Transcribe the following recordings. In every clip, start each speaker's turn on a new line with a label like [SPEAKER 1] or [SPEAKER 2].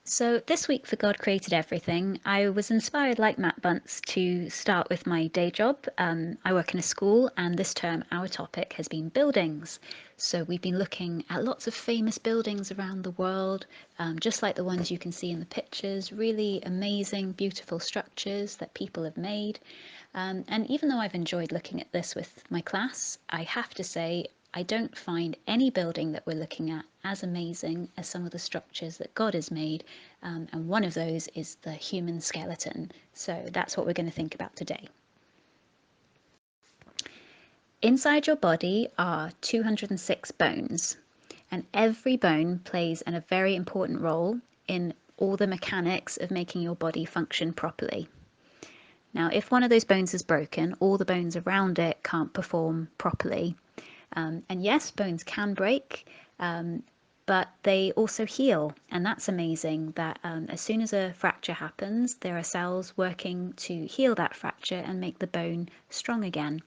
[SPEAKER 1] So, this week for God Created Everything, I was inspired, like Matt Bunce, to start with my day job. I work in a school, and this term our topic has been buildings. So, we've been looking at lots of famous buildings around the world, just like the ones you can see in the pictures, really amazing, beautiful structures that people have made. And even though I've enjoyed looking at this with my class, I have to say I don't find any building that we're looking at as amazing as some of the structures that God has made. And one of those is the human skeleton. So that's what we're going to think about today. Inside your body are 206 bones, and every bone plays a very important role in all the mechanics of making your body function properly. Now, if one of those bones is broken, all the bones around it can't perform properly. And yes, bones can break, but they also heal. And that's amazing that as soon as a fracture happens, there are cells working to heal that fracture and make the bone strong again,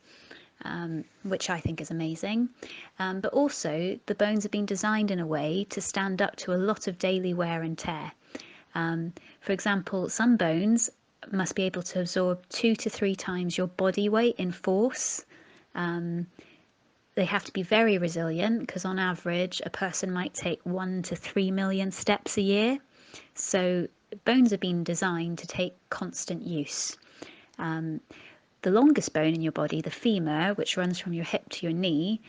[SPEAKER 1] which I think is amazing. But also, the bones have been designed in a way to stand up to a lot of daily wear and tear. For example, some bones must be able to absorb 2 to 3 times your body weight in force. They have to be very resilient because on average, a person might take 1 to 3 million steps a year. So bones have been designed to take constant use. The longest bone in your body, the femur, which runs from your hip to your knee,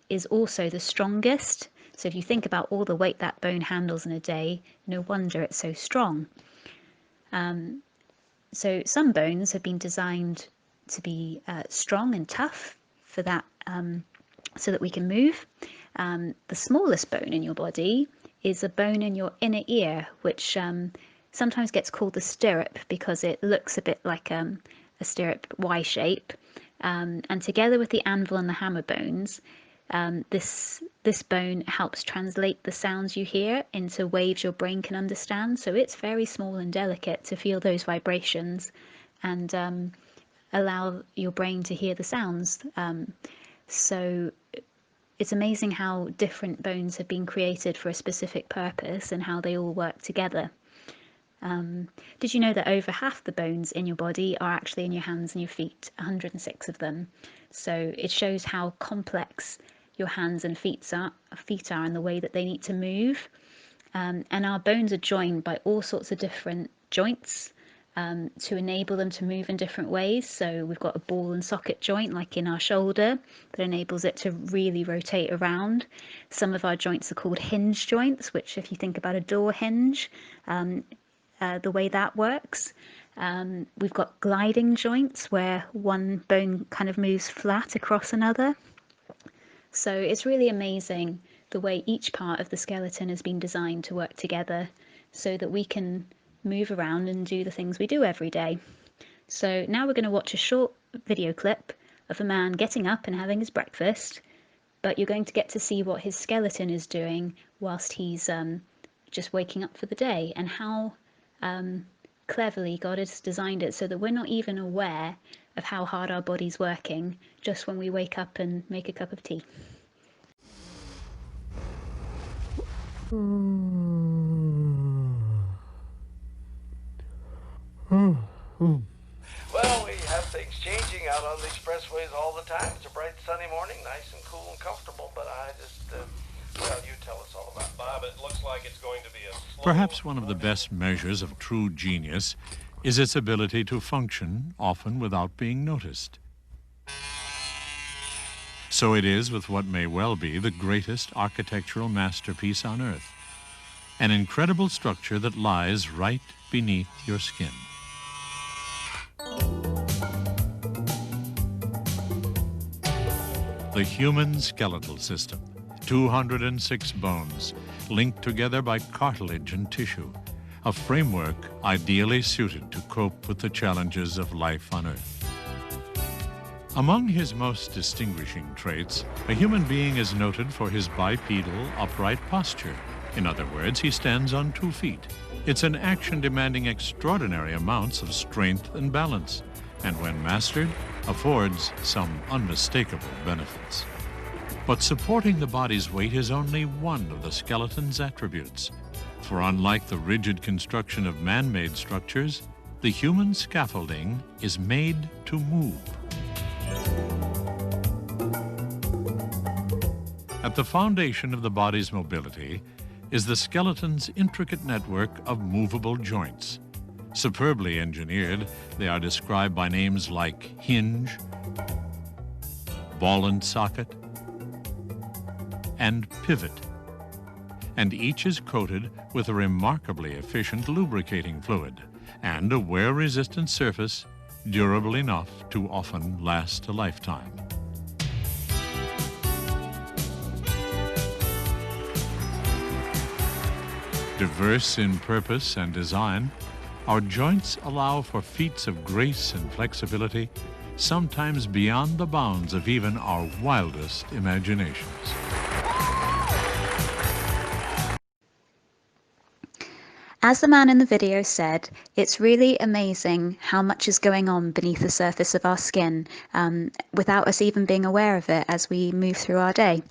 [SPEAKER 1] is also the strongest. So if you think about all the weight that bone handles in a day, no wonder it's so strong. So some bones have been designed to be strong and tough for that, so that we can move. The smallest bone in your body is a bone in your inner ear, which sometimes gets called the stirrup because it looks a bit like a stirrup Y shape. And together with the anvil and the hammer bones, this bone helps translate the sounds you hear into waves your brain can understand. So it's very small and delicate to feel those vibrations and allow your brain to hear the sounds. So it's amazing how different bones have been created for a specific purpose and how they all work together. Did you know that over half the bones in your body are actually in your hands and your feet, 106 of them? So it shows how complex your hands and feet are and the way that they need to move. And our bones are joined by all sorts of different joints to enable them to move in different ways. So we've got a ball and socket joint like in our shoulder that enables it to really rotate around. Some of our joints are called hinge joints, which if you think about a door hinge, the way that works. We've got gliding joints where one bone kind of moves flat across another. So it's really amazing the way each part of the skeleton has been designed to work together so that we can move around and do the things we do every day. So now we're going to watch a short video clip of a man getting up and having his breakfast, but you're going to get to see what his skeleton is doing whilst he's just waking up for the day, and how cleverly God has designed it so that we're not even aware of how hard our body's working just when we wake up and make a cup of tea.
[SPEAKER 2] Well, we have things changing out on the expressways all the time. It's a bright sunny morning, nice and cool and comfortable, but I just, well, you tell us all about it.
[SPEAKER 3] Bob, it looks like it's going to be a slow...
[SPEAKER 4] Perhaps one of the best measures of true genius is its ability to function, often without being noticed. So it is with what may well be the greatest architectural masterpiece on Earth, an incredible structure that lies right beneath your skin. The human skeletal system, 206 bones, linked together by cartilage and tissue, a framework ideally suited to cope with the challenges of life on Earth. Among his most distinguishing traits, a human being is noted for his bipedal, upright posture. In other words, he stands on 2 feet. It's an action demanding extraordinary amounts of strength and balance, and when mastered, affords some unmistakable benefits. But supporting the body's weight is only one of the skeleton's attributes. For unlike the rigid construction of man-made structures, the human scaffolding is made to move. At the foundation of the body's mobility is the skeleton's intricate network of movable joints. Superbly engineered, they are described by names like hinge, ball and socket, and pivot. And each is coated with a remarkably efficient lubricating fluid and a wear-resistant surface durable enough to often last a lifetime. Diverse in purpose and design, our joints allow for feats of grace and flexibility, sometimes beyond the bounds of even our wildest imaginations.
[SPEAKER 1] As the man in the video said, it's really amazing how much is going on beneath the surface of our skin without us even being aware of it as we move through our day.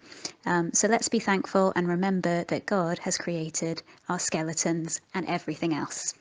[SPEAKER 1] So let's be thankful and remember that God has created our skeletons and everything else.